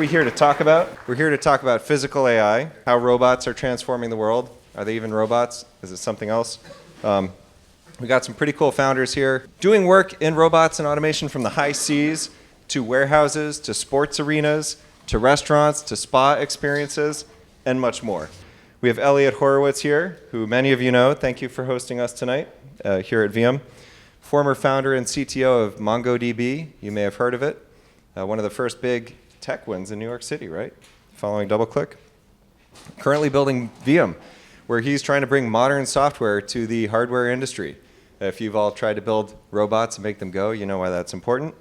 we here to talk about? We're here to talk about physical AI, how robots are transforming the world. Are they even robots? Is it something else? We got some pretty cool founders here doing work in robots and automation from the high seas to warehouses, to sports arenas, to restaurants, to spa experiences, and much more. We have Eliot Horowitz here, who many of you know. Thank you for hosting us tonight here at Viam. Former founder and CTO of MongoDB. You may have heard of it. One of the first big tech wins in New York City, right? Following DoubleClick. Currently building Viam, where he's trying to bring modern software to the hardware industry. If you've all tried to build robots and make them go, you know why that's important.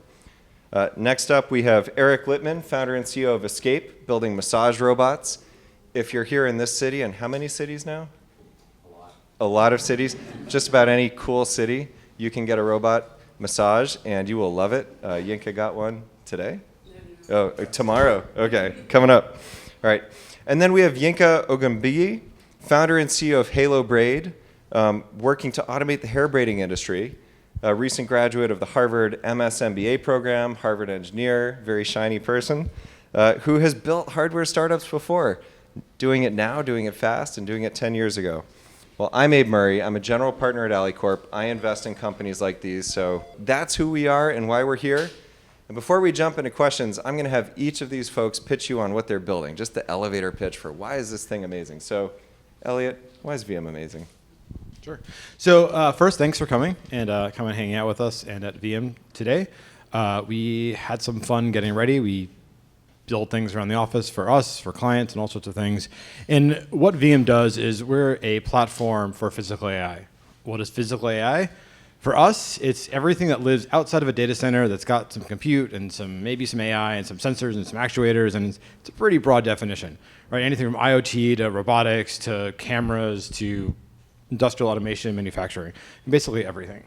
Next up, we have Eric Litman, founder and CEO of Aescape, building massage robots. If you're here in this city, and how many cities now? A lot of cities. Just about any cool city, you can get a robot massage, and you will love it. Yinka got one today? Oh, tomorrow. Okay, coming up. All right. And then we have Yinka Ogunbiyi, founder and CEO of Halo Braid, working to automate the hair braiding industry. A recent graduate of the Harvard MS MBA program, Harvard engineer, very shiny person, who has built hardware startups before, doing it now, doing it fast, and doing it 10 years ago. Well, I'm Abe Murray. I'm a general partner at AlleyCorp. I invest in companies like these, so that's who we are and why we're here. And before we jump into questions, I'm going to have each of these folks pitch you on what they're building, just the elevator pitch for why is this thing amazing. So, Eliot, why is VM amazing? Sure. So first, thanks for coming and coming and hanging out with us and at VM today. We had some fun getting ready. We build things around the office for us, for clients, and all sorts of things. And what VM does is we're a platform for physical AI. What is physical AI? For us, it's everything that lives outside of a data center that's got some compute and maybe some AI and some sensors and some actuators, and it's a pretty broad definition, right? Anything from IoT to robotics to cameras to industrial automation, manufacturing, basically everything.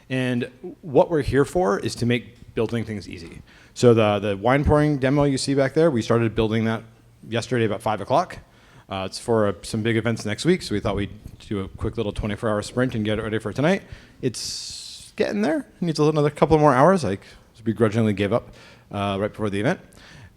And what we're here for is to make building things easy. So the wine pouring demo you see back there, we started building that yesterday about 5 o'clock. It's for some big events next week, so we thought we'd do a quick little 24-hour sprint and get it ready for tonight. It's getting there. It needs another couple more hours. I begrudgingly gave up right before the event.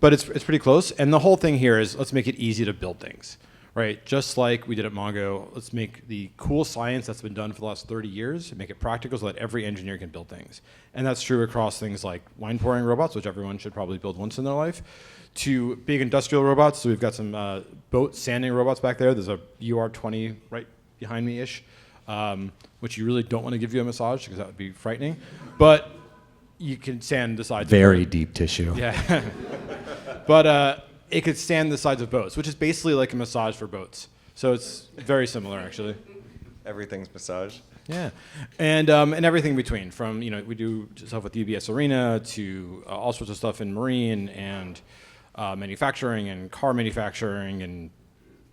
But it's pretty close. And the whole thing here is let's make it easy to build things, right? Just like we did at Mongo, let's make the cool science that's been done for the last 30 years, make it practical so that every engineer can build things. And that's true across things like wine pouring robots, which everyone should probably build once in their life, to big industrial robots. So we've got some boat sanding robots back there. There's a UR20 right behind me-ish, which you really don't want to give you a massage because that would be frightening. But you can sand the sides. Very deep tissue. Yeah. But it could stand the sides of boats, which is basically like a massage for boats. So it's very similar, actually. Everything's massage. Yeah, and everything in between. From we do stuff with UBS Arena to all sorts of stuff in marine and manufacturing and car manufacturing and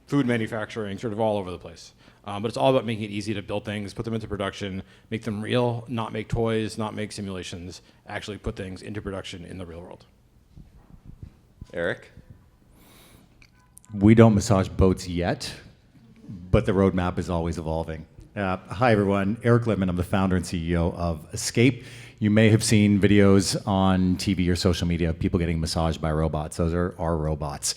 food manufacturing, sort of all over the place. But it's all about making it easy to build things, put them into production, make them real, not make toys, not make simulations, actually put things into production in the real world. Eric? We don't massage boats yet, but the roadmap is always evolving. Hi, everyone. Eric Litman. I'm the founder and CEO of Aescape. You may have seen videos on TV or social media of people getting massaged by robots. Those are our robots.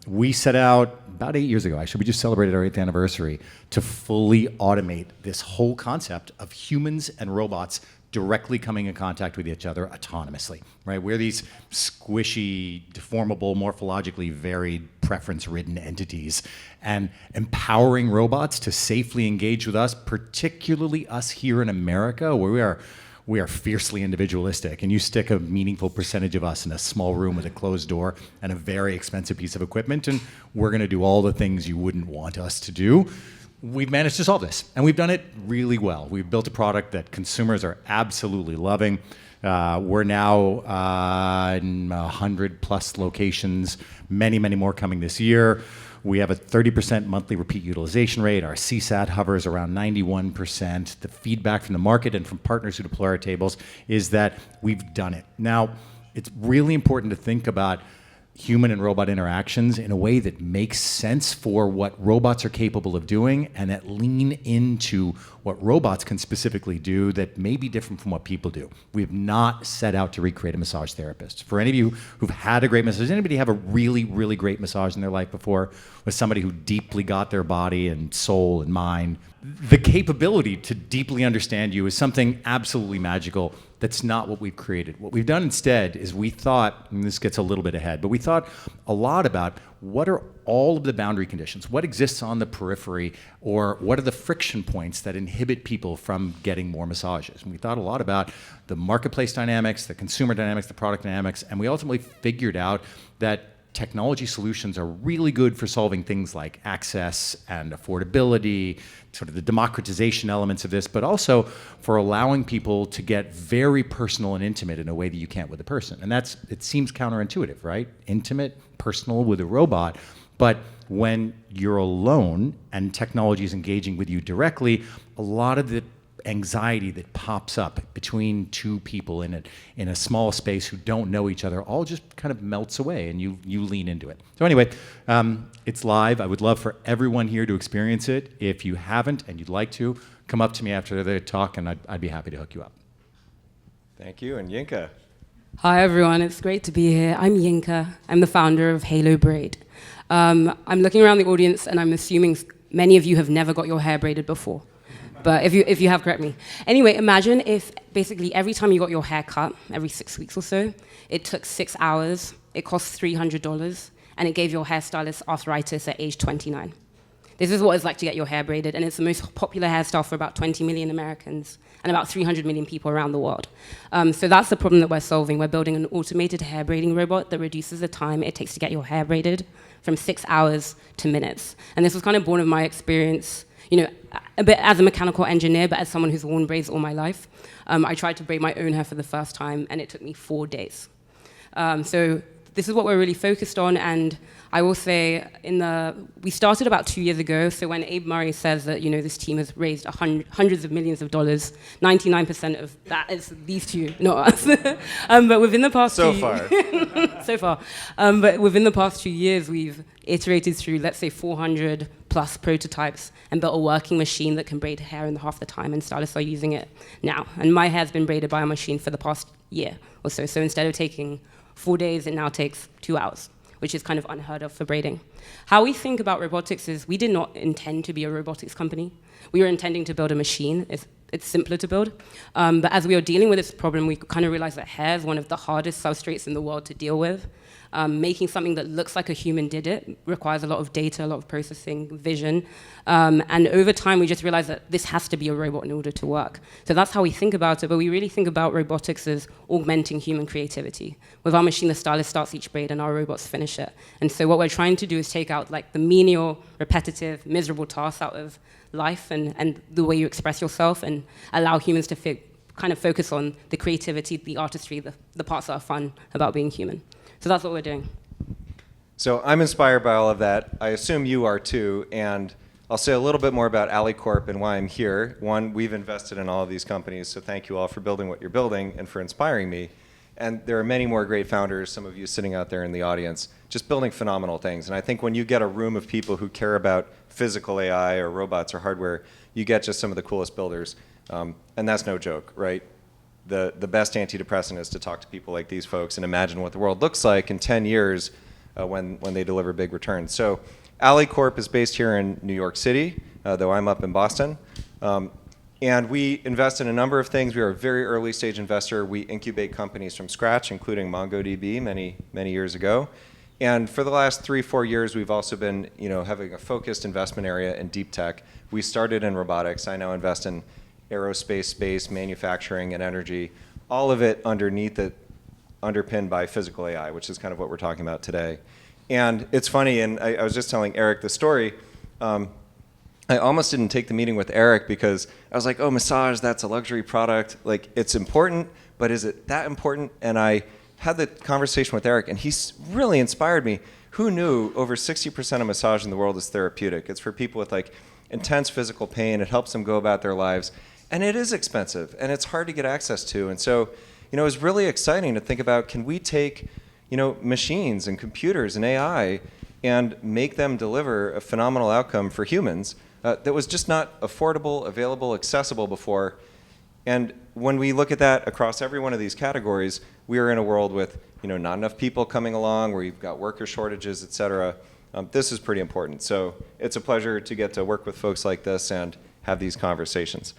We set out about 8 years ago, actually, we just celebrated our 8th anniversary, to fully automate this whole concept of humans and robots directly coming in contact with each other autonomously, right? We're these squishy, deformable, morphologically varied, preference-ridden entities, and empowering robots to safely engage with us, particularly us here in America, where we are fiercely individualistic, and you stick a meaningful percentage of us in a small room with a closed door and a very expensive piece of equipment, and we're gonna do all the things you wouldn't want us to do. We've managed to solve this, and we've done it really well. We've built a product that consumers are absolutely loving. We're now in 100+ locations, many, many more coming this year. We have a 30% monthly repeat utilization rate. Our CSAT hovers around 91%. The feedback from the market and from partners who deploy our tables is that we've done it. Now, it's really important to think about human and robot interactions in a way that makes sense for what robots are capable of doing, and that lean into what robots can specifically do that may be different from what people do. We have not set out to recreate a massage therapist. For any of you who've had a great massage, does anybody have a really, really great massage in their life before with somebody who deeply got their body and soul and mind? The capability to deeply understand you is something absolutely magical. That's not what we've created. What we've done instead is we thought, and this gets a little bit ahead, but we thought a lot about what are all of the boundary conditions, what exists on the periphery, or what are the friction points that inhibit people from getting more massages. And we thought a lot about the marketplace dynamics, the consumer dynamics, the product dynamics, and we ultimately figured out that technology solutions are really good for solving things like access and affordability, sort of the democratization elements of this, but also for allowing people to get very personal and intimate in a way that you can't with a person. And it seems counterintuitive, right? Intimate, personal with a robot. But when you're alone and technology is engaging with you directly, a lot of the anxiety that pops up between two people in a small space who don't know each other all just kind of melts away, and you lean into it. So anyway, it's live. I would love for everyone here to experience it. If you haven't and you'd like to, come up to me after the talk, and I'd be happy to hook you up. Thank you, and Yinka. Hi everyone, it's great to be here. I'm Yinka. I'm the founder of Halo Braid. I'm looking around the audience, and I'm assuming many of you have never got your hair braided before. But if you have, correct me. Anyway, imagine if basically every time you got your hair cut, every 6 weeks or so, it took 6 hours, it cost $300, and it gave your hairstylist arthritis at age 29. This is what it's like to get your hair braided, and it's the most popular hairstyle for about 20 million Americans and about 300 million people around the world. So that's the problem that we're solving. We're building an automated hair braiding robot that reduces the time it takes to get your hair braided from 6 hours to minutes. And this was kind of born of my experience, a bit as a mechanical engineer, but as someone who's worn braids all my life. I tried to braid my own hair for the first time, and it took me 4 days. So this is what we're really focused on, and I will say we started about 2 years ago, so when Abe Murray says that this team has raised hundreds of millions of dollars, 99% of that is these two, not us. But within the past so far, but within the past 2 years, we've iterated through, let's say, 400 plus prototypes and built a working machine that can braid hair in half the time, and stylists are using it now. And my hair's been braided by a machine for the past year or so. So instead of taking 4 days, it now takes 2 hours, which is kind of unheard of for braiding. How we think about robotics is we did not intend to be a robotics company. We were intending to build a machine. It's simpler to build. But as we were dealing with this problem, we kind of realized that hair is one of the hardest substrates in the world to deal with. Making something that looks like a human did it requires a lot of data, a lot of processing, vision. And over time, we just realized that this has to be a robot in order to work. So that's how we think about it, but we really think about robotics as augmenting human creativity. With our machine, the stylist starts each braid and our robots finish it. And so what we're trying to do is take out the menial, repetitive, miserable tasks out of life and the way you express yourself, and allow humans to kind of focus on the creativity, the artistry, the parts that are fun about being human. So that's what we're doing. So I'm inspired by all of that. I assume you are too, and I'll say a little bit more about AlleyCorp and why I'm here. One, we've invested in all of these companies, so thank you all for building what you're building and for inspiring me. And there are many more great founders, some of you sitting out there in the audience, just building phenomenal things. And I think when you get a room of people who care about physical AI or robots or hardware, you get just some of the coolest builders. And that's no joke, right? The best antidepressant is to talk to people like these folks and imagine what the world looks like in 10 years when they deliver big returns. So AlleyCorp is based here in New York City, though I'm up in Boston. And we invest in a number of things. We are a very early stage investor. We incubate companies from scratch, including MongoDB many, many years ago. And for the last 3-4 years, we've also been having a focused investment area in deep tech. We started in robotics. I now invest in aerospace, space, manufacturing, and energy, all of it underpinned by physical AI, which is kind of what we're talking about today. And it's funny, and I was just telling Eric the story. I almost didn't take the meeting with Eric because I was like, oh, massage, that's a luxury product. Like, it's important, but is it that important? And I had the conversation with Eric, and he's really inspired me. Who knew over 60% of massage in the world is therapeutic? It's for people with intense physical pain. It helps them go about their lives. And it is expensive, and it's hard to get access to. And so, it was really exciting to think about, can we take, machines and computers and AI and make them deliver a phenomenal outcome for humans that was just not affordable, available, accessible before. And when we look at that across every one of these categories, we are in a world with not enough people coming along, where you've got worker shortages, et cetera. This is pretty important. So it's a pleasure to get to work with folks like this and have these conversations.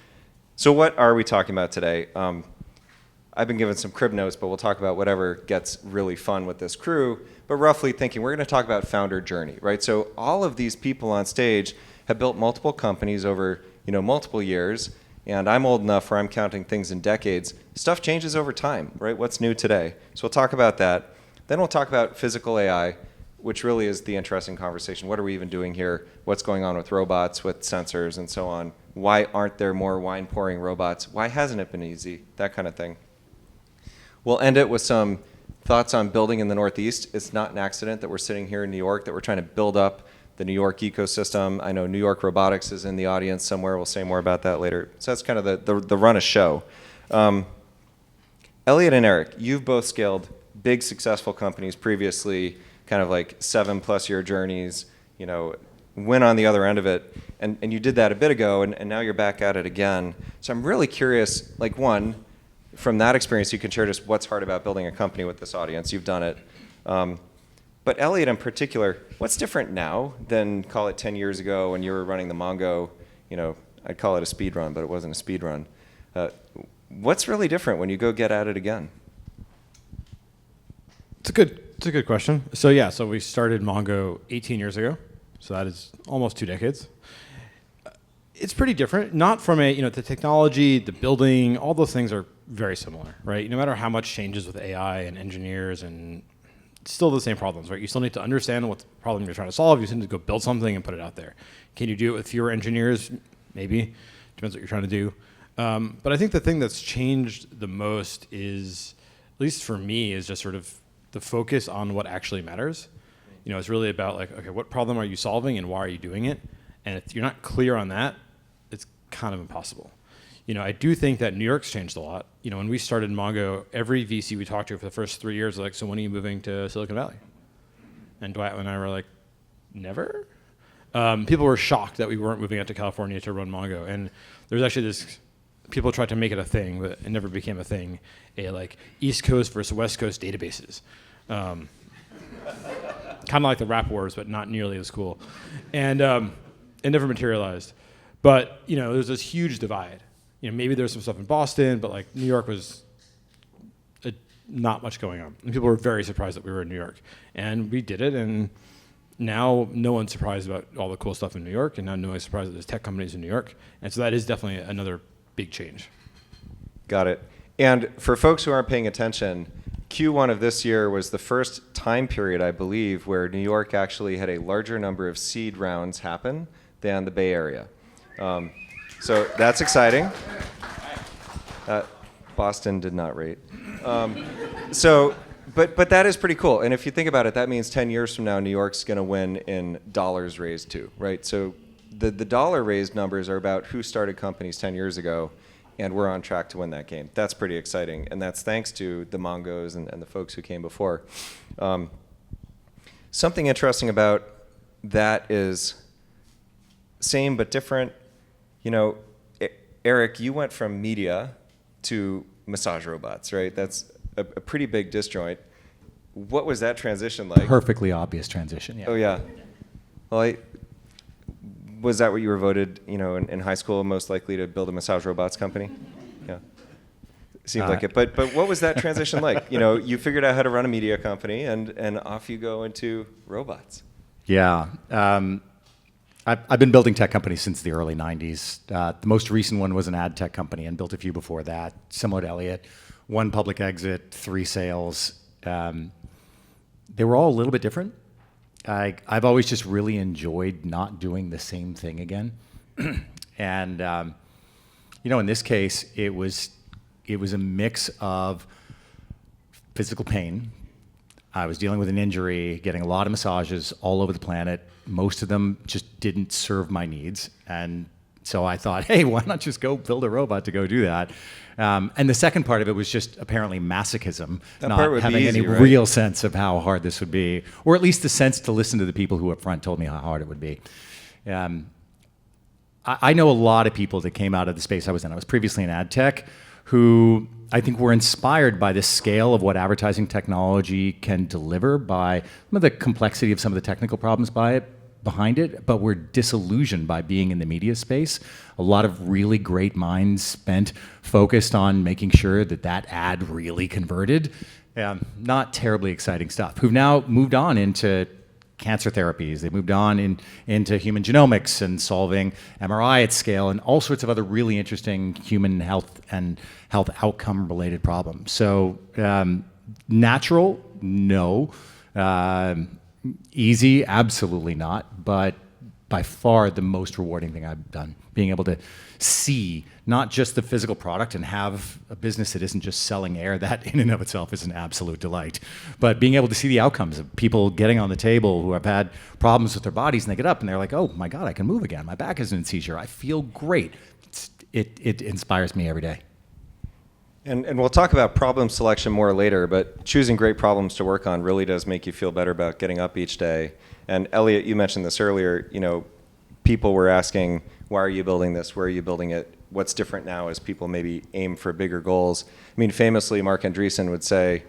So what are we talking about today? I've been given some crib notes, but we'll talk about whatever gets really fun with this crew. But roughly thinking, we're going to talk about founder journey, right? So all of these people on stage have built multiple companies over multiple years. And I'm old enough where I'm counting things in decades. Stuff changes over time, right? What's new today? So we'll talk about that. Then we'll talk about physical AI, which really is the interesting conversation. What are we even doing here? What's going on with robots, with sensors, and so on? Why aren't there more wine-pouring robots? Why hasn't it been easy? That kind of thing. We'll end it with some thoughts on building in the Northeast. It's not an accident that we're sitting here in New York, that we're trying to build up the New York ecosystem. I know New York Robotics is in the audience somewhere. We'll say more about that later. So that's kind of the run of show. Eliot and Eric, you've both scaled big successful companies previously, kind of like 7+ year journeys, went on the other end of it. And you did that a bit ago, and now you're back at it again. So I'm really curious, one, from that experience, you can share just what's hard about building a company with this audience. You've done it. But Eliot in particular, what's different now than, call it 10 years ago when you were running the Mongo, I'd call it a speed run, but it wasn't a speed run. What's really different when you go get at it again? It's a good question. So we started Mongo 18 years ago. So that is almost 2 decades. It's pretty different, not from the technology, the building, all those things are very similar, right? No matter how much changes with AI and engineers and still the same problems, right? You still need to understand what problem you're trying to solve. You still need to go build something and put it out there. Can you do it with fewer engineers? Maybe. Depends what you're trying to do. But I think the thing that's changed the most is, at least for me, is just sort of the focus on what actually matters. It's really about okay, what problem are you solving and why are you doing it? And if you're not clear on that, it's kind of impossible. I do think that New York's changed a lot. When we started Mongo, every VC we talked to for the first 3 years was like, so when are you moving to Silicon Valley? And Dwight and I were like, never? People were shocked that we weren't moving out to California to run Mongo. And there was actually people tried to make it a thing, but it never became a thing. East Coast versus West Coast databases. Kind of like the rap wars, but not nearly as cool. And it never materialized. But, there's this huge divide. Maybe there's some stuff in Boston, but New York was not much going on. And people were very surprised that we were in New York. And we did it, and now no one's surprised about all the cool stuff in New York, and now no one's surprised that there's tech companies in New York. And so that is definitely another big change. Got it. And for folks who aren't paying attention, Q1 of this year was the first time period, I believe, where New York actually had a larger number of seed rounds happen than the Bay Area. So that's exciting. Boston did not rate. But that is pretty cool. And if you think about it, that means 10 years from now, New York's going to win in dollars raised too, right? So the dollar raised numbers are about who started companies 10 years ago, and we're on track to win that game. That's pretty exciting, and that's thanks to the Mongos and the folks who came before. Something interesting about that is same but different. Eric, you went from media to massage robots, right? That's a pretty big disjoint. What was that transition like? Perfectly obvious transition, yeah. Oh, yeah. Well, was that what you were voted, in high school, most likely to build a massage robots company? Yeah. Seemed like it. But what was that transition like? You figured out how to run a media company, and off you go into robots. Yeah. I've been building tech companies since the early 90s. The most recent one was an ad tech company, and built a few before that, similar to Eliot. 1 public exit, 3 sales. They were all a little bit different. I've always just really enjoyed not doing the same thing again. And in this case, it was a mix of physical pain. I was dealing with an injury, getting a lot of massages all over the planet. Most of them just didn't serve my needs, and So I thought, hey, why not just go build a robot to go do that? And the second part of it was just apparently masochism, That not part would be having easy, any right? real sense of how hard this would be, or at least the sense to listen to the people who up front told me how hard it would be. I know a lot of people that came out of the space I was in. I was previously in ad tech, who I think were inspired by the scale of what advertising technology can deliver, by some of the complexity of some of the technical problems behind it, but were disillusioned by being in the media space. A lot of really great minds spent focused on making sure that that ad really converted. Not terribly exciting stuff. Who've now moved on into cancer therapies. They moved on into human genomics and solving MRI at scale and all sorts of other really interesting human health and health outcome related problems. So natural, no. Easy, absolutely not. But by far the most rewarding thing I've done, being able to see not just the physical product and have a business that isn't just selling air. That in and of itself is an absolute delight. But being able to see the outcomes of people getting on the table who have had problems with their bodies, and they get up and they're like, oh my God, I can move again. My back isn't in seizure. I feel great. It inspires me every day. And we'll talk about problem selection more later, but choosing great problems to work on really does make you feel better about getting up each day. And Eliot, you mentioned this earlier, people were asking, why are you building this? Where are you building it? What's different now as people maybe aim for bigger goals? I mean, famously, Mark Andreessen would say,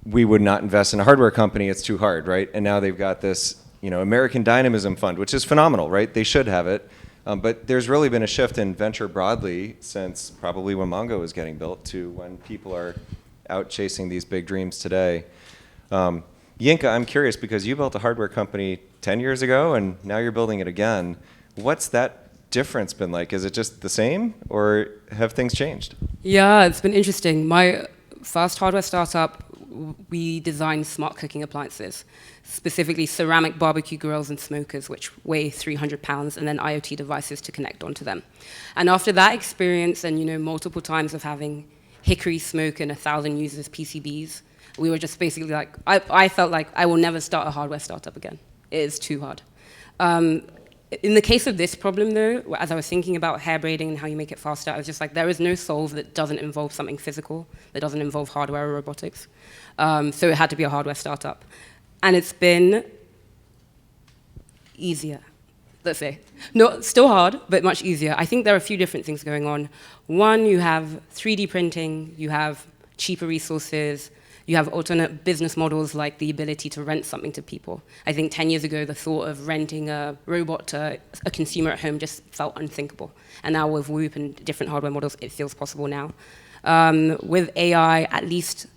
we would not invest in a hardware company, it's too hard, right? And now they've got this, American Dynamism Fund, which is phenomenal, right? They should have it. But there's really been a shift in venture broadly since probably when Mongo was getting built to when people are out chasing these big dreams today. Yinka, I'm curious because you built a hardware company 10 years ago and now you're building it again. What's that difference been like? Is it just the same or have things changed? Yeah, it's been interesting. My first hardware startup, we designed smart cooking appliances, specifically ceramic barbecue grills and smokers, which weigh 300 pounds, and then IoT devices to connect onto them. And after that experience and multiple times of having Hickory smoke and 1,000 users PCBs, we were just basically like, I felt like I will never start a hardware startup again. It is too hard. In the case of this problem, though, as I was thinking about hair braiding and how you make it faster, I was just like, there is no solve that doesn't involve something physical, that doesn't involve hardware or robotics. So it had to be a hardware startup. And it's been easier, let's say. No, still hard, but much easier. I think there are a few different things going on. One, you have 3D printing, you have cheaper resources, you have alternate business models like the ability to rent something to people. I think 10 years ago, the thought of renting a robot to a consumer at home just felt unthinkable. And now with Whoop and different hardware models, it feels possible now. With AI, at least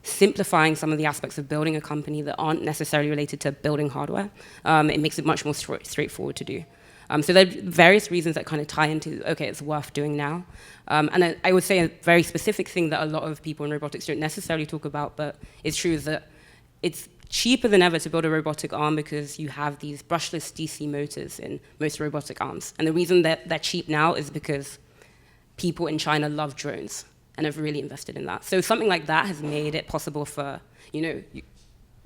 simplifying some of the aspects of building a company that aren't necessarily related to building hardware, it makes it much more straightforward to do. So there are various reasons that kind of tie into, okay, it's worth doing now. And I would say a very specific thing that a lot of people in robotics don't necessarily talk about, but it's true, is that it's cheaper than ever to build a robotic arm because you have these brushless DC motors in most robotic arms. And the reason that they're cheap now is because people in China love drones and have really invested in that. So something like that has made it possible for,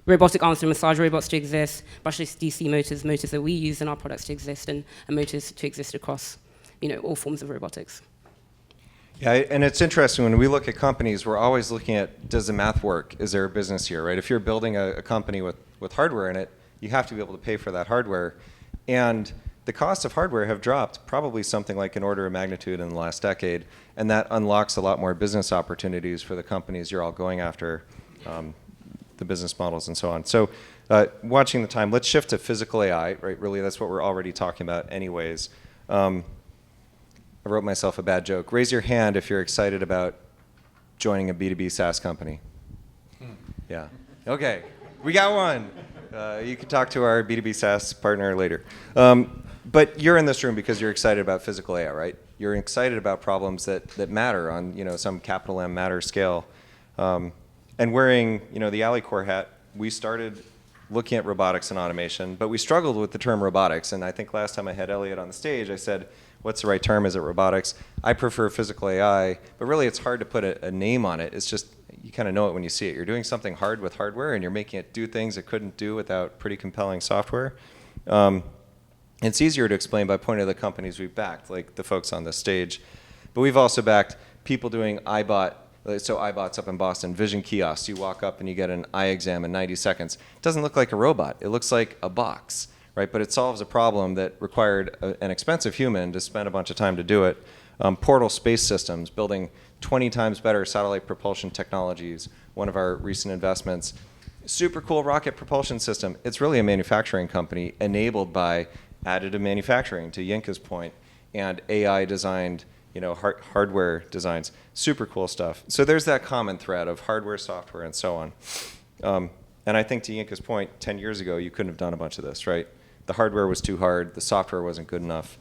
robotic arms and massage robots to exist, brushless DC motors that we use in our products to exist, and motors to exist across, all forms of robotics. Yeah, and it's interesting when we look at companies, we're always looking at, does the math work? Is there a business here, right? If you're building a company with hardware in it, you have to be able to pay for that hardware. And the cost of hardware have dropped probably something like an order of magnitude in the last decade, and that unlocks a lot more business opportunities for the companies you're all going after, the business models and so on. So watching the time, let's shift to physical AI, right? Really, that's what we're already talking about anyways. I wrote myself a bad joke. Raise your hand if you're excited about joining a B2B SaaS company. Yeah. Okay. We got one. You can talk to our B2B SaaS partner later. But you're in this room because you're excited about physical AI, right? You're excited about problems that matter on some capital M matter scale. And wearing the AlleyCorp hat, we started looking at robotics and automation, but we struggled with the term robotics. And I think last time I had Eliot on the stage, I said, what's the right term? Is it robotics? I prefer physical AI, but really it's hard to put a name on it. It's just, you kind of know it when you see it. You're doing something hard with hardware and you're making it do things it couldn't do without pretty compelling software. It's easier to explain by pointing to the companies we've backed, like the folks on this stage. But we've also backed people doing iBot. So iBot's up in Boston, vision kiosks. You walk up and you get an eye exam in 90 seconds. It doesn't look like a robot. It looks like a box, right? But it solves a problem that required an expensive human to spend a bunch of time to do it. Portal Space Systems, building 20 times better satellite propulsion technologies, one of our recent investments. Super cool rocket propulsion system. It's really a manufacturing company enabled by additive manufacturing, to Yinka's point, and AI-designed hardware designs. Super cool stuff. So there's that common thread of hardware, software, and so on. And I think to Yinka's point, 10 years ago, you couldn't have done a bunch of this, right? The hardware was too hard. The software wasn't good enough.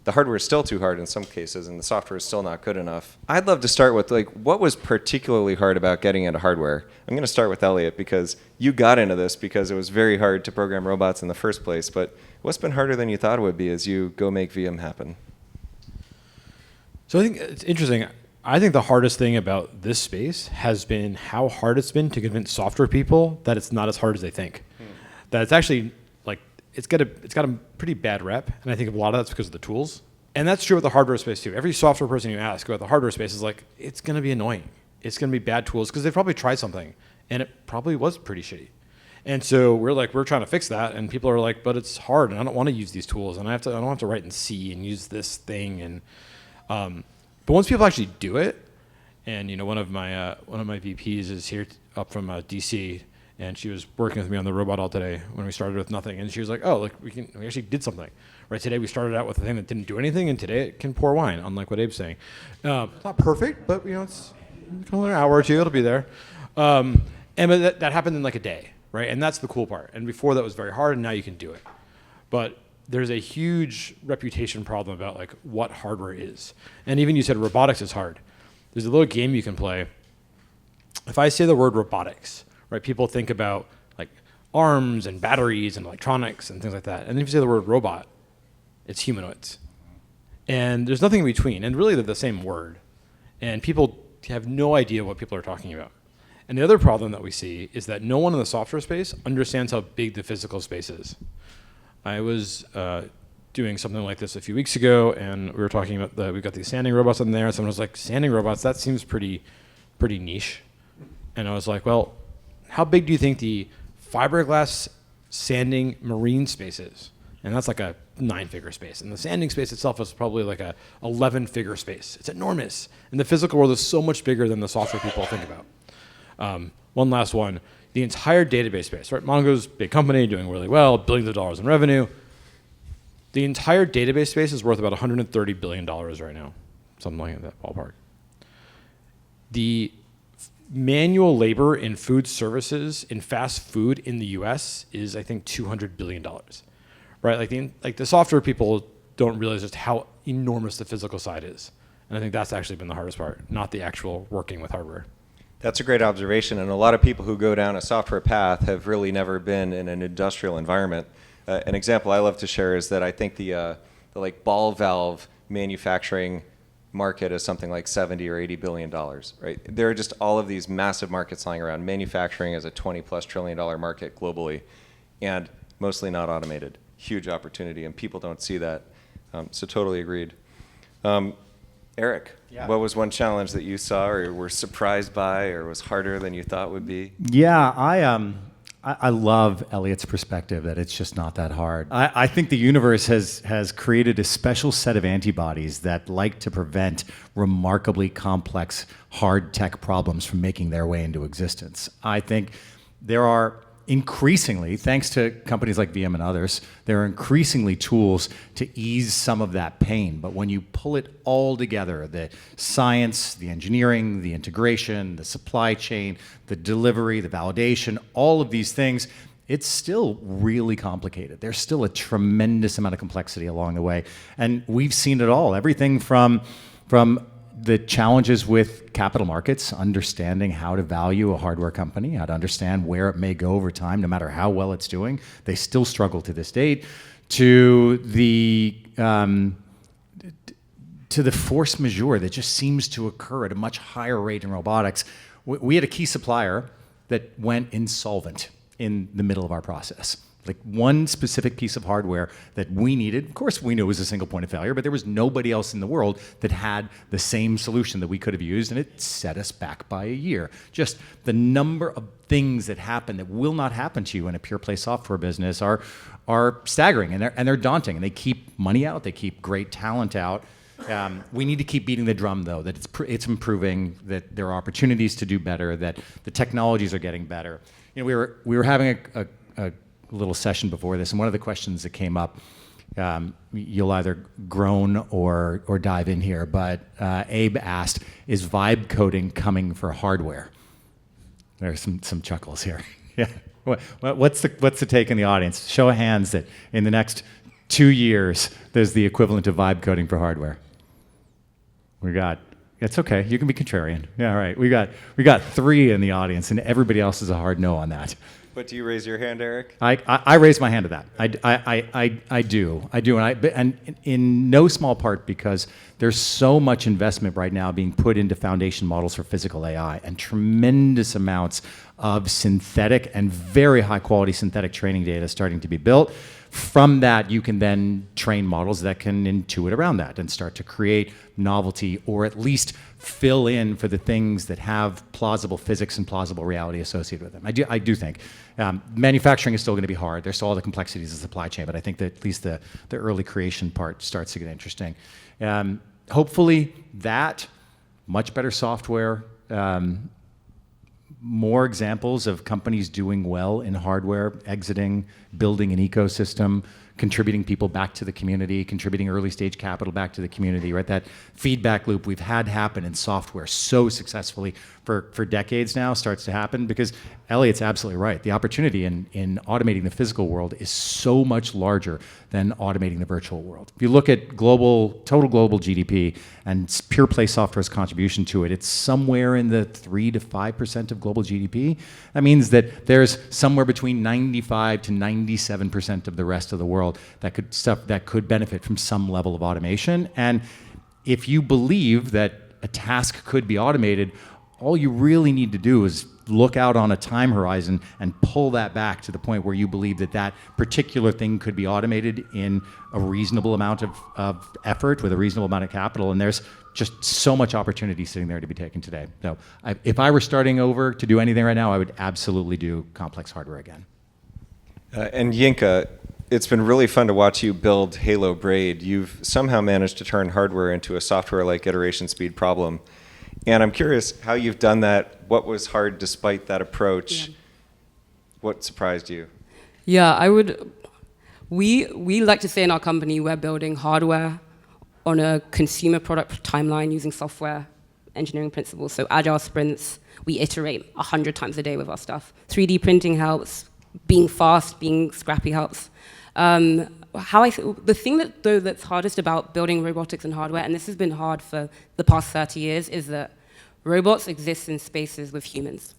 The hardware is still too hard in some cases, and the software is still not good enough. I'd love to start with, what was particularly hard about getting into hardware? I'm going to start with Eliot, because you got into this because it was very hard to program robots in the first place. But what's been harder than you thought it would be as you go make Viam happen? So I think it's interesting. I think the hardest thing about this space has been how hard it's been to convince software people that it's not as hard as they think. That it's actually it's got a pretty bad rep, and I think a lot of that's because of the tools. And that's true with the hardware space too. Every software person you ask about the hardware space is like, it's going to be annoying. It's going to be bad tools because they've probably tried something, and it probably was pretty shitty. And so we're trying to fix that, and people are like, but it's hard, and I don't want to use these tools, and I don't have to write in C and use this thing. And but once people actually do it, and one of my VPs is here up from DC. And she was working with me on the robot all today when we started with nothing. And she was like, oh, look, we actually did something. Right, today we started out with a thing that didn't do anything, and today it can pour wine, unlike what Abe's saying. It's not perfect, but it's only an hour or two, it'll be there. But that happened in like a day, right? And that's the cool part. And before that was very hard, and now you can do it. But there's a huge reputation problem about like what hardware is. And even you said robotics is hard. There's a little game you can play. If I say the word robotics, right, people think about like arms and batteries and electronics and things like that. And then if you say the word robot, it's humanoids. And there's nothing in between. And really they're the same word. And people have no idea what people are talking about. And the other problem that we see is that no one in the software space understands how big the physical space is. I was doing something like this a few weeks ago, and we were talking about we've got these sanding robots in there. And someone was like, sanding robots, that seems pretty niche. And I was like, well, how big do you think the fiberglass sanding marine space is? And that's like a 9-figure space. And the sanding space itself is probably like a 11-figure space. It's enormous. And the physical world is so much bigger than the software people think about. One last one. The entire database space, right? Mongo's a big company, doing really well, billions of dollars in revenue. The entire database space is worth about $130 billion right now. Something like that ballpark. The manual labor in food services in fast food in the US is, I think, $200 billion, right? Like the software people don't realize just how enormous the physical side is. And I think that's actually been the hardest part, not the actual working with hardware. That's a great observation. And a lot of people who go down a software path have really never been in an industrial environment. An example I love to share is that I think the like ball valve manufacturing market is something like $70 or $80 billion, right? There are just all of these massive markets lying around. Manufacturing is a $20+ trillion market globally, and mostly not automated. Huge opportunity, and people don't see that. So totally agreed. Eric, what was one challenge that you saw or were surprised by or was harder than you thought would be? Yeah, I love Eliot's perspective that it's just not that hard. I think the universe has created a special set of antibodies that like to prevent remarkably complex hard tech problems from making their way into existence. I think there are increasingly, thanks to companies like Viam and others, there are increasingly tools to ease some of that pain. But when you pull it all together, the science, the engineering, the integration, the supply chain, the delivery, the validation, all of these things, it's still really complicated. There's still a tremendous amount of complexity along the way. And we've seen it all, everything from the challenges with capital markets, understanding how to value a hardware company, how to understand where it may go over time, no matter how well it's doing. They still struggle to this date. To the force majeure that just seems to occur at a much higher rate in robotics. We had a key supplier that went insolvent in the middle of our process. like one specific piece of hardware that we needed. Of course, we knew it was a single point of failure, but there was nobody else in the world that had the same solution that we could have used, and it set us back by a year. Just the number of things that happen that will not happen to you in a pure play software business are staggering, and they're daunting, and they keep money out, they keep great talent out. We need to keep beating the drum, though, that it's improving, that there are opportunities to do better, that the technologies are getting better. You know, we were having a little session before this, and one of the questions that came up, you'll either groan or dive in here, but Abe asked, is vibe coding coming for hardware? There's some chuckles here. Yeah. What's the take in the audience? Show of hands that in the next 2 years, there's the equivalent of vibe coding for hardware. It's okay, you can be contrarian. Yeah, all right. We got 3 in the audience, and everybody else is a hard no on that. But do you raise your hand, Eric? I raise my hand to that. I do, and in no small part because there's so much investment right now being put into foundation models for physical AI, and tremendous amounts of synthetic and very high quality synthetic training data starting to be built. From that, you can then train models that can intuit around that and start to create novelty, or at least fill in for the things that have plausible physics and plausible reality associated with them. I do think. Manufacturing is still going to be hard. There's still all the complexities of the supply chain, but I think that at least the early creation part starts to get interesting. Hopefully that, much better software, more examples of companies doing well in hardware, exiting, building an ecosystem, contributing people back to the community, contributing early stage capital back to the community, right? That feedback loop we've had happen in software so successfully for decades now starts to happen, because Eliot's absolutely right. The opportunity in automating the physical world is so much larger than automating the virtual world. If you look at total global GDP and pure play software's contribution to it, it's somewhere in the 3 to 5% of global GDP. That means that there's somewhere between 95 to 97% of the rest of the world that could benefit from some level of automation. And if you believe that a task could be automated, all you really need to do is look out on a time horizon and pull that back to the point where you believe that particular thing could be automated in a reasonable amount of effort with a reasonable amount of capital. And there's just so much opportunity sitting there to be taken today. So if I were starting over to do anything right now, I would absolutely do complex hardware again. And Yinka, it's been really fun to watch you build Halo Braid. You've somehow managed to turn hardware into a software-like iteration speed problem. And I'm curious how you've done that. What was hard despite that approach? Yeah. What surprised you? Yeah, we like to say in our company we're building hardware on a consumer product timeline using software engineering principles. So agile sprints, we iterate 100 times a day with our stuff. 3D printing helps, being fast, being scrappy helps. The thing that's hardest about building robotics and hardware, and this has been hard for the past 30 years, is that robots exist in spaces with humans.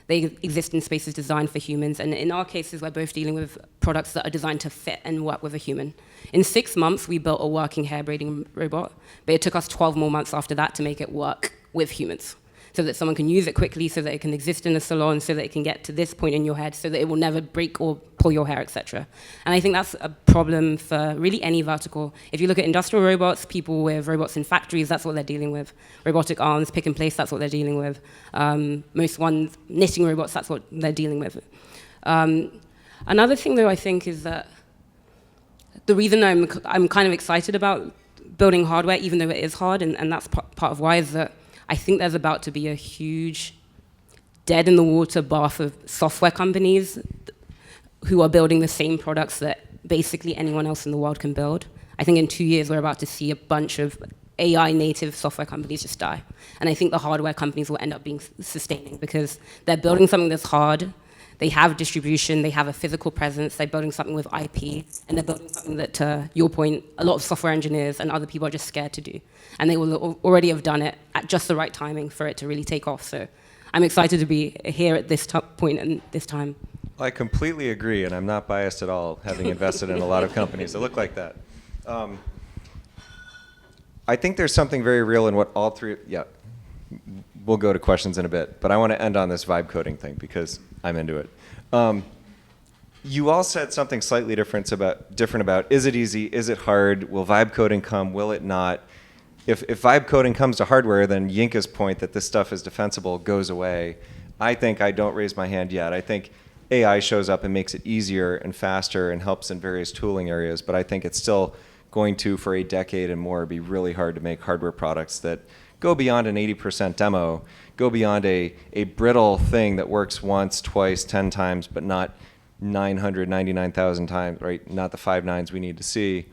They exist in spaces designed for humans, and in our cases, we're both dealing with products that are designed to fit and work with a human. In 6 months, we built a working hair braiding robot, but it took us 12 more months after that to make it work with humans, so that someone can use it quickly, so that it can exist in a salon, so that it can get to this point in your head, so that it will never break or pull your hair, etc. And I think that's a problem for really any vertical. If you look at industrial robots, people with robots in factories, that's what they're dealing with. Robotic arms, pick and place, that's what they're dealing with. Most ones, knitting robots, that's what they're dealing with. Another thing, though, I think is that the reason I'm kind of excited about building hardware, even though it is hard, and that's part of why, is that I think there's about to be a huge dead-in-the-water bath of software companies who are building the same products that basically anyone else in the world can build. I think in 2 years, we're about to see a bunch of AI-native software companies just die. And I think the hardware companies will end up being sustaining, because they're building something that's hard, they have distribution, they have a physical presence, they're building something with IP, and they're building something that, to your point, a lot of software engineers and other people are just scared to do. And they will already have done it at just the right timing for it to really take off. So I'm excited to be here at this point and this time. I completely agree, and I'm not biased at all, having invested in a lot of companies that look like that. I think there's something very real in what all three, yeah, we'll go to questions in a bit, but I want to end on this vibe coding thing because I'm into it. You all said something slightly different about is it easy, is it hard, will vibe coding come, will it not? If vibe coding comes to hardware, then Yinka's point that this stuff is defensible goes away. I think I don't raise my hand yet. I think AI shows up and makes it easier and faster and helps in various tooling areas, but I think it's still going to, for a decade and more, be really hard to make hardware products that go beyond an 80% demo, go beyond a brittle thing that works once, twice, 10 times, but not 999,000 times, right? Not the 5 nines we need to see.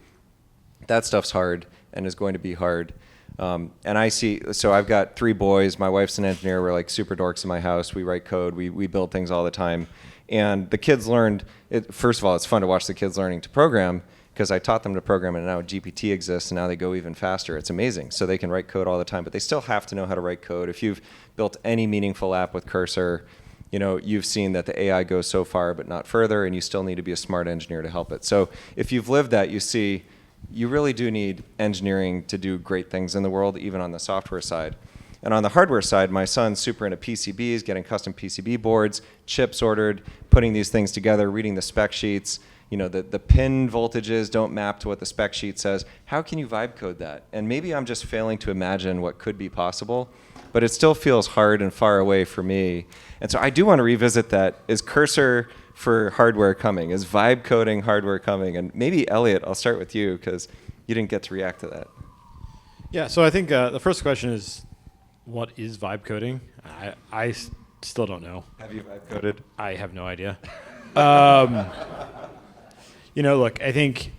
That stuff's hard and is going to be hard. And I see, so I've got 3 boys. My wife's an engineer. We're like super dorks in my house. We write code. We build things all the time. And the kids learned, first of all, it's fun to watch the kids learning to program because I taught them to program and now GPT exists and now they go even faster. It's amazing. So they can write code all the time, but they still have to know how to write code. If you've built any meaningful app with Cursor, you've seen that the AI goes so far but not further, and you still need to be a smart engineer to help it. So if you've lived that, you see you really do need engineering to do great things in the world, even on the software side. And on the hardware side, my son's super into PCBs, getting custom PCB boards, chips ordered, putting these things together, reading the spec sheets. The pin voltages don't map to what the spec sheet says. How can you vibe code that? And maybe I'm just failing to imagine what could be possible, but it still feels hard and far away for me. And so I do want to revisit that. Is Cursor for hardware coming? Is vibe coding hardware coming? And maybe, Eliot, I'll start with you because you didn't get to react to that. Yeah, so I think the first question is, what is vibe coding? I still don't know. Have you vibe coded? I have no idea. Look, I think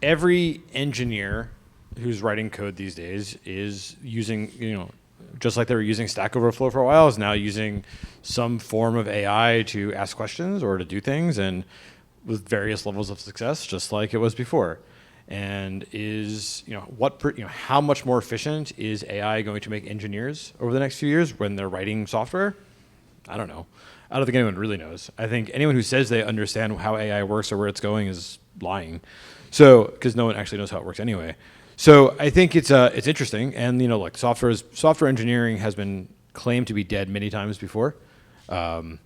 every engineer who's writing code these days is using, just like they were using Stack Overflow for a while, is now using some form of AI to ask questions or to do things, and with various levels of success, just like it was before. And how much more efficient is AI going to make engineers over the next few years when they're writing software? I don't know. I don't think anyone really knows. I think anyone who says they understand how AI works or where it's going is lying. So, because no one actually knows how it works anyway. So I think it's interesting, and software engineering has been claimed to be dead many times before. When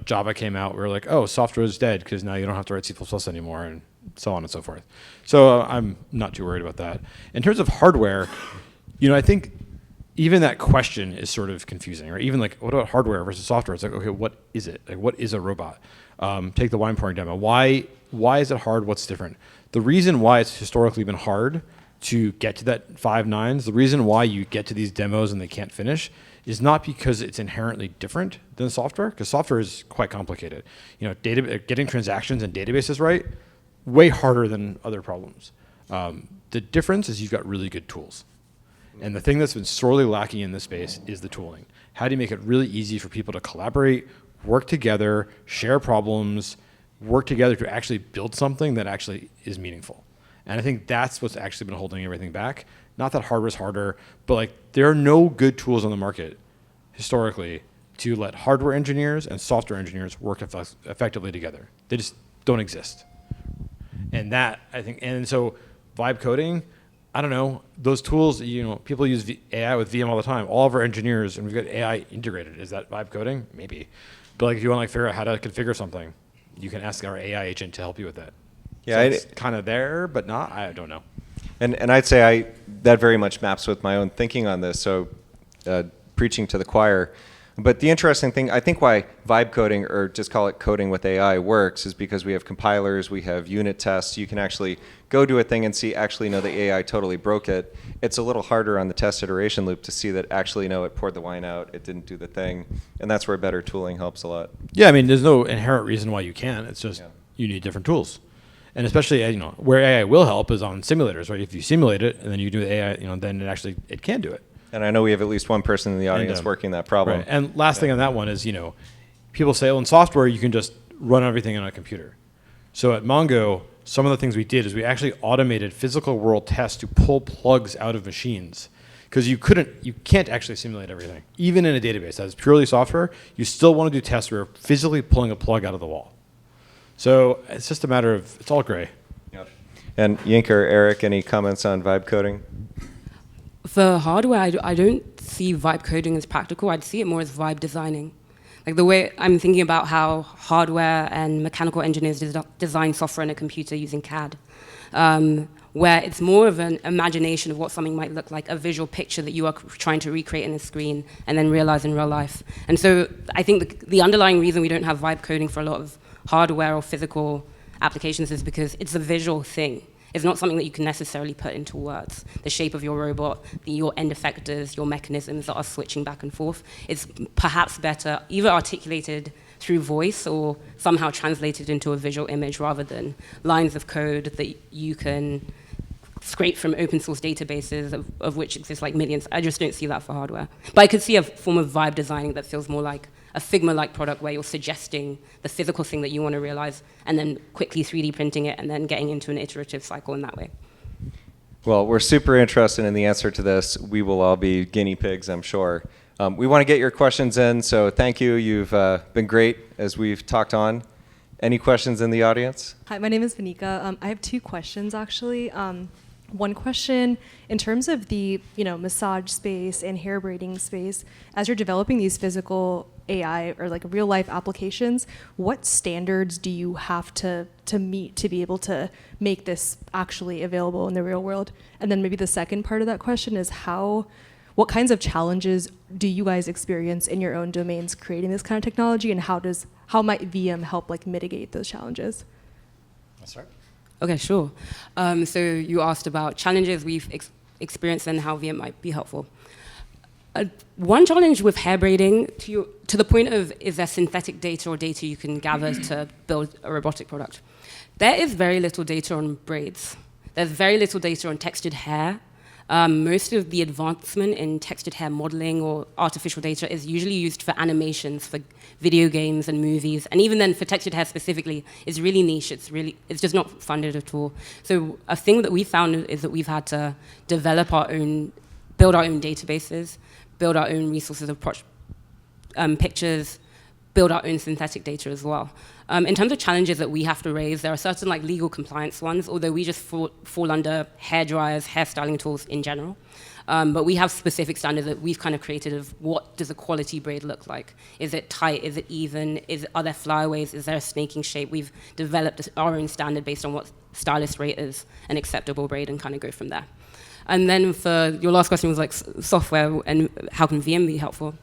Java came out, we were like, oh, software is dead because now you don't have to write C++ anymore, and so on and so forth. So I'm not too worried about that. In terms of hardware, I think even that question is sort of confusing, right? Even like, what about hardware versus software? It's like, okay, what is it? Like, what is a robot? Take the wine pouring demo. Why is it hard? What's different? The reason why it's historically been hard to get to that 5 nines, the reason why you get to these demos and they can't finish is not because it's inherently different than software, because software is quite complicated. Getting transactions and databases right, way harder than other problems. The difference is you've got really good tools. And the thing that's been sorely lacking in this space is the tooling. How do you make it really easy for people to collaborate, work together, share problems, work together to actually build something that actually is meaningful? And I think that's what's actually been holding everything back. Not that hardware's harder, but there are no good tools on the market historically to let hardware engineers and software engineers work effectively together. They just don't exist. And that, I think, and so vibe coding, I don't know, those tools, people use AI with Viam all the time. All of our engineers, and we've got AI integrated. Is that vibe coding? Maybe. But if you want to figure out how to configure something, you can ask our AI agent to help you with that. Yeah, so it's kind of there, but not. I don't know. And I'd say that very much maps with my own thinking on this. So preaching to the choir. But the interesting thing, I think why vibe coding, or just call it coding with AI, works is because we have compilers, we have unit tests. You can actually go do a thing and see, actually, no, the AI totally broke it. It's a little harder on the test iteration loop to see that, actually, no, it poured the wine out, it didn't do the thing. And that's where better tooling helps a lot. Yeah, I mean, there's no inherent reason why you can't. It's just you need different tools. And especially, where AI will help is on simulators, right? If you simulate it and then you do the AI, then it can do it. And I know we have at least one person in the audience working that problem. Right. And last thing on that one is, people say, well, in software, you can just run everything on a computer. So at Mongo, some of the things we did is we actually automated physical world tests to pull plugs out of machines. Because you can't actually simulate everything. Even in a database that is purely software, you still want to do tests where you're physically pulling a plug out of the wall. So it's just a matter of, it's all gray. Yep. And Yinka or Eric, any comments on vibe coding? For hardware, I don't see vibe coding as practical. I'd see it more as vibe designing. Like the way I'm thinking about how hardware and mechanical engineers design software in a computer using CAD, where it's more of an imagination of what something might look like, a visual picture that you are trying to recreate in a screen and then realize in real life. And so I think the underlying reason we don't have vibe coding for a lot of hardware or physical applications is because it's a visual thing. It's not something that you can necessarily put into words. The shape of your robot, your end effectors, your mechanisms that are switching back and forth. It's perhaps better either articulated through voice or somehow translated into a visual image rather than lines of code that you can scrape from open source databases of which exist like millions. I just don't see that for hardware. But I could see a form of vibe designing that feels more like a Figma-like product where you're suggesting the physical thing that you want to realize and then quickly 3D printing it and then getting into an iterative cycle in that way. Well, we're super interested in the answer to this. We will all be guinea pigs, I'm sure. We want to get your questions in, so thank you. You've been great as we've talked on. Any questions in the audience? Hi, my name is Vanika. I have 2 questions, actually. One question, in terms of the massage space and hair braiding space, as you're developing these physical AI or like real life applications, what standards do you have to meet to be able to make this actually available in the real world? And then maybe the second part of that question is what kinds of challenges do you guys experience in your own domains creating this kind of technology, and how might Viam help like mitigate those challenges? I'll start. Okay, sure. So you asked about challenges we've experienced and how Viam might be helpful. One challenge with hair braiding, to the point of is there synthetic data or data you can gather to build a robotic product? There is very little data on braids. There's very little data on textured hair. Most of the advancement in textured hair modeling or artificial data is usually used for animations, for video games and movies, and even then for textured hair specifically, is really niche. It's just not funded at all. So a thing that we found is that we've had to build our own databases, build our own resources of pictures, build our own synthetic data as well. In terms of challenges that we have to raise, there are certain like legal compliance ones, although we just fall under hair dryers, hairstyling tools in general. But we have specific standards that we've kind of created of what does a quality braid look like. Is it tight? Is it even? Are there flyaways? Is there a snaking shape? We've developed our own standard based on what stylists rate as an acceptable braid and kind of go from there. And then for your last question was like software and how can VM be helpful?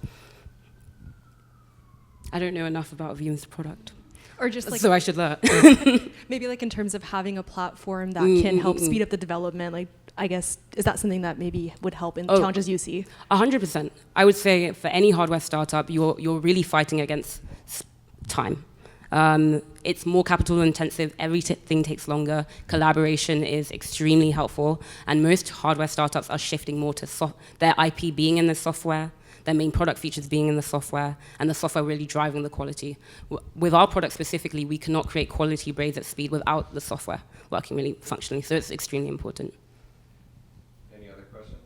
I don't know enough about VM's product. Or just like, so I should learn. maybe like in terms of having a platform that can help speed up the development, like I guess, is that something that maybe would help in the challenges you see? 100%. I would say for any hardware startup, you're really fighting against time. It's more capital intensive, everything takes longer, collaboration is extremely helpful, and most hardware startups are shifting more to their IP being in the software, their main product features being in the software, and the software really driving the quality. With our product specifically, we cannot create quality braids at speed without the software working really functionally, so it's extremely important. Any other questions?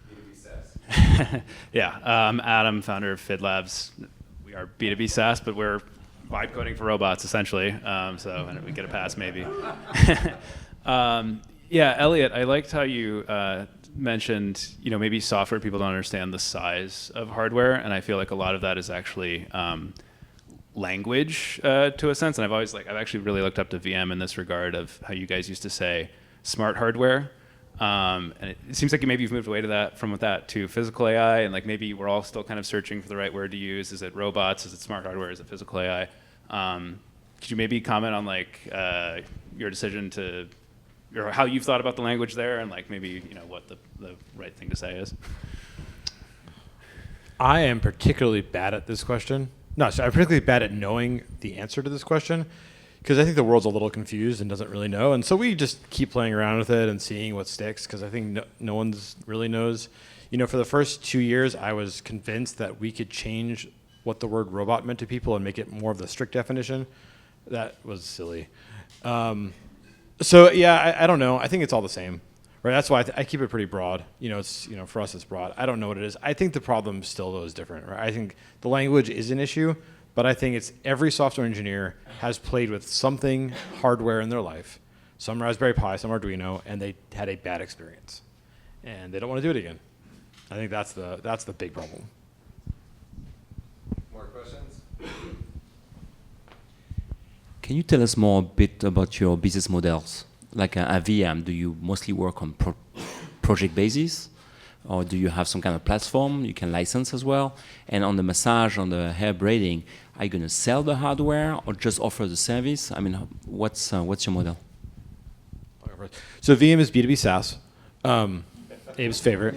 B2B SaaS. Yeah, Adam, founder of Fid Labs. We are B2B SaaS, but we're vibe coding for robots, essentially, so and we get a pass maybe. Yeah, Eliot, I liked how you mentioned, maybe software people don't understand the size of hardware, and I feel like a lot of that is actually language to a sense. And I've actually really looked up to VM in this regard of how you guys used to say smart hardware, and it seems like maybe you've moved away from that to physical AI, and like maybe we're all still kind of searching for the right word to use. Is it robots? Is it smart hardware? Is it physical AI? Could you maybe comment on your decision to or how you've thought about the language there, and maybe what the right thing to say is? I am particularly bad at this question. No, so I'm particularly bad at knowing the answer to this question because I think the world's a little confused and doesn't really know. And so we just keep playing around with it and seeing what sticks because I think no one's really knows. For the first 2 years, I was convinced that we could change what the word robot meant to people and make it more of the strict definition. That was silly. So yeah, I don't know. I think it's all the same, right? That's why I keep it pretty broad. It's for us it's broad. I don't know what it is. I think the problem still though is different, right? I think the language is an issue, but I think it's every software engineer has played with something hardware in their life, some Raspberry Pi, some Arduino, and they had a bad experience, and they don't want to do it again. I think that's the big problem. More questions? Can you tell us more a bit about your business models? Like at Viam, do you mostly work on project basis? Or do you have some kind of platform you can license as well? And on the massage, on the hair braiding, are you going to sell the hardware or just offer the service? I mean, what's your model? So Viam is B2B SaaS, Abe's favorite.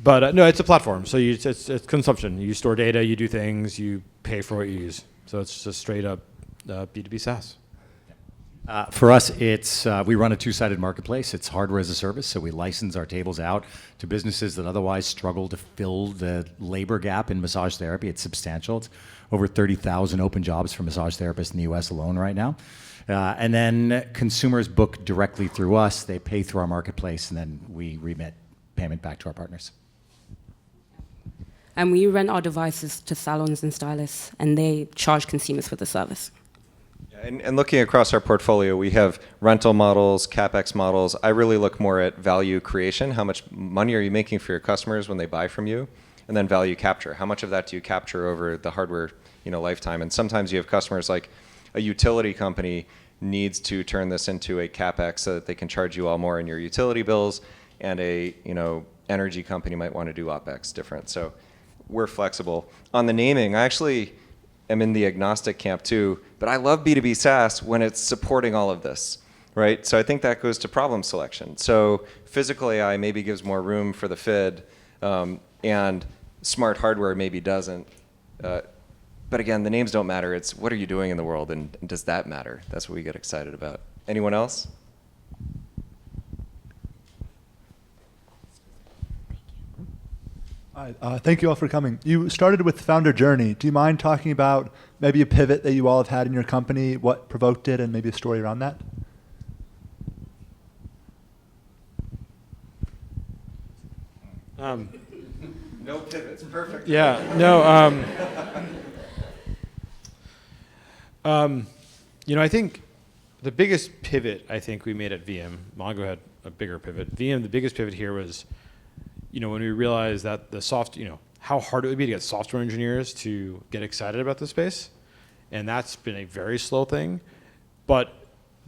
But no, it's a platform. So it's consumption. You store data, you do things, you pay for what you use. So it's just straight up B2B SaaS. For us, it's we run a two-sided marketplace. It's hardware as a service, so we license our tables out to businesses that otherwise struggle to fill the labor gap in massage therapy. It's substantial. It's over 30,000 open jobs for massage therapists in the U.S. alone right now. And then consumers book directly through us. They pay through our marketplace, and then we remit payment back to our partners. And we rent our devices to salons and stylists, and they charge consumers for the service. And looking across our portfolio, we have rental models, CapEx models. I really look more at value creation. How much money are you making for your customers when they buy from you? And then value capture. How much of that do you capture over the hardware, lifetime? And sometimes you have customers like a utility company needs to turn this into a CapEx so that they can charge you all more in your utility bills, and a energy company might want to do OpEx different. So we're flexible. On the naming, I actually am in the agnostic camp too, but I love B2B SaaS when it's supporting all of this, right? So I think that goes to problem selection. So physical AI maybe gives more room for the FID, and smart hardware maybe doesn't. But again, the names don't matter. It's what are you doing in the world, and does that matter? That's what we get excited about. Anyone else? Hi, thank you all for coming. You started with founder journey. Do you mind talking about maybe a pivot that you all have had in your company, what provoked it, and maybe a story around that? No pivots, perfect. Yeah, no. I think the biggest pivot I think we made at Viam, Mongo had a bigger pivot. Viam, the biggest pivot here was, when we realized that how hard it would be to get software engineers to get excited about the space. And that's been a very slow thing. But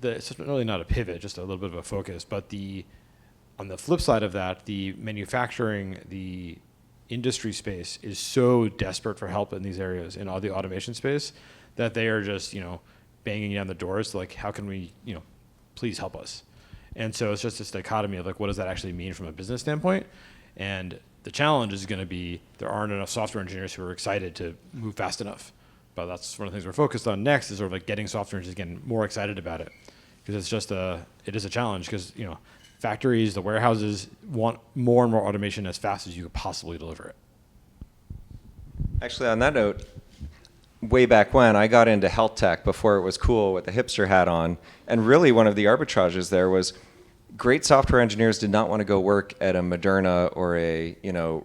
it's really not a pivot, just a little bit of a focus. But on the flip side of that, the manufacturing, the industry space is so desperate for help in these areas, in all the automation space, that they are just, banging down the doors to how can we, please help us. And so it's just this dichotomy of what does that actually mean from a business standpoint? And the challenge is going to be there aren't enough software engineers who are excited to move fast enough. But that's one of the things we're focused on next, is sort of getting software engineers getting more excited about it. Because it is a challenge, because factories, the warehouses want more and more automation as fast as you could possibly deliver it. Actually, on that note, way back when, I got into health tech before it was cool with the hipster hat on. And really one of the arbitrages there was great software engineers did not want to go work at a Moderna or a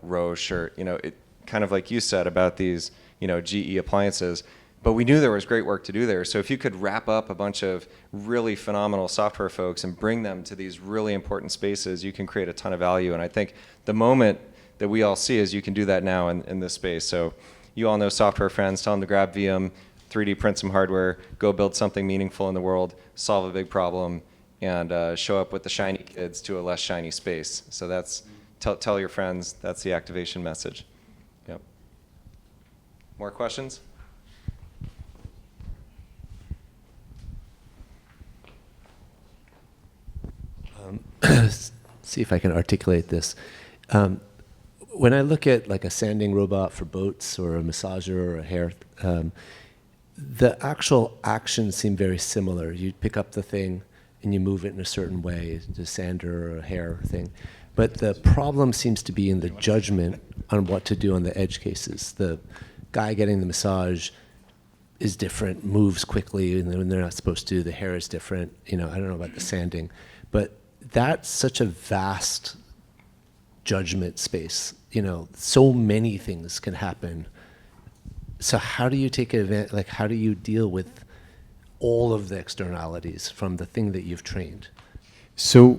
Roche, or it kind of like you said about these GE appliances. But we knew there was great work to do there. So if you could wrap up a bunch of really phenomenal software folks and bring them to these really important spaces, you can create a ton of value. And I think the moment that we all see is you can do that now in this space. So you all know software friends. Tell them to grab Viam, 3D print some hardware, go build something meaningful in the world, solve a big problem, and show up with the shiny kids to a less shiny space. So that's tell your friends. That's the activation message. Yep. More questions? See if I can articulate this. When I look at a sanding robot for boats, or a massager, or a hair, the actual actions seem very similar. You pick up the thing and you move it in a certain way, the sander or a hair thing. But the problem seems to be in the judgment on what to do on the edge cases. The guy getting the massage is different, moves quickly, and when they're not supposed to. The hair is different. I don't know about the sanding, but that's such a vast judgment space. So many things can happen. So how do you take advantage? How do you deal with all of the externalities from the thing that you've trained? So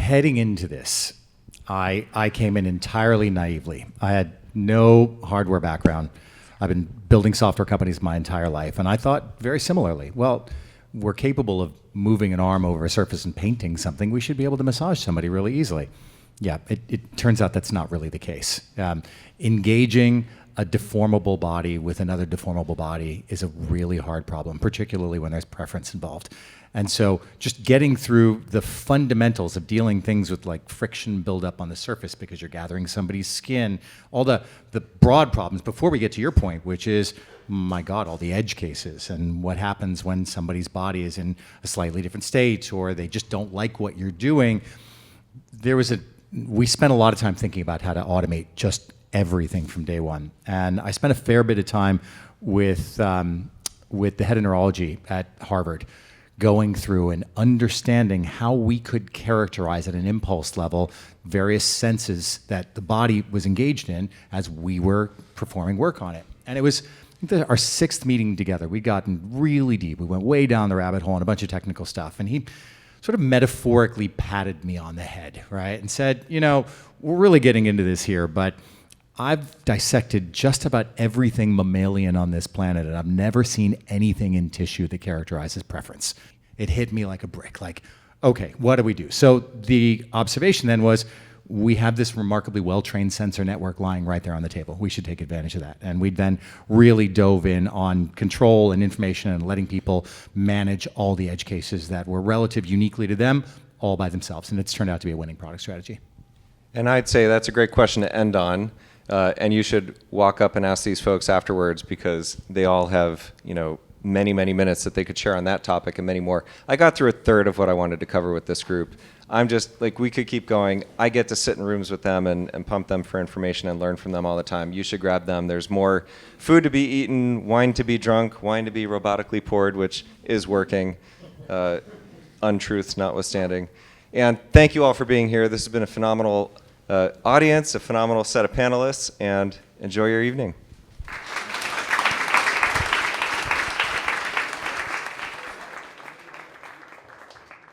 heading into this, I came in entirely naively. I had no hardware background. I've been building software companies my entire life, and I thought very similarly. Well, we're capable of moving an arm over a surface and painting something. We should be able to massage somebody really easily. Yeah, it turns out that's not really the case. Engaging a deformable body with another deformable body is a really hard problem, particularly when there's preference involved. And so just getting through the fundamentals of dealing things with like friction buildup on the surface because you're gathering somebody's skin, all the broad problems before we get to your point, which is, my God, all the edge cases and what happens when somebody's body is in a slightly different state or they just don't like what you're doing. We spent a lot of time thinking about how to automate just everything from day one. And I spent a fair bit of time with the head of neurology at Harvard, going through and understanding how we could characterize at an impulse level various senses that the body was engaged in as we were performing work on it. And it was our 6th meeting together. We'd gotten really deep. We went way down the rabbit hole on a bunch of technical stuff. And he sort of metaphorically patted me on the head, right? And said, we're really getting into this here, but I've dissected just about everything mammalian on this planet, and I've never seen anything in tissue that characterizes preference. It hit me like a brick, like, okay, what do we do? So the observation then was, we have this remarkably well-trained sensor network lying right there on the table. We should take advantage of that. And we then really dove in on control and information and letting people manage all the edge cases that were relative uniquely to them, all by themselves. And it's turned out to be a winning product strategy. And I'd say that's a great question to end on. And you should walk up and ask these folks afterwards because they all have, many, many minutes that they could share on that topic and many more. I got through a third of what I wanted to cover with this group. I'm just, we could keep going. I get to sit in rooms with them and pump them for information and learn from them all the time. You should grab them. There's more food to be eaten, wine to be drunk, wine to be robotically poured, which is working, untruths notwithstanding. And thank you all for being here. This has been a phenomenal audience, a phenomenal set of panelists, and enjoy your evening.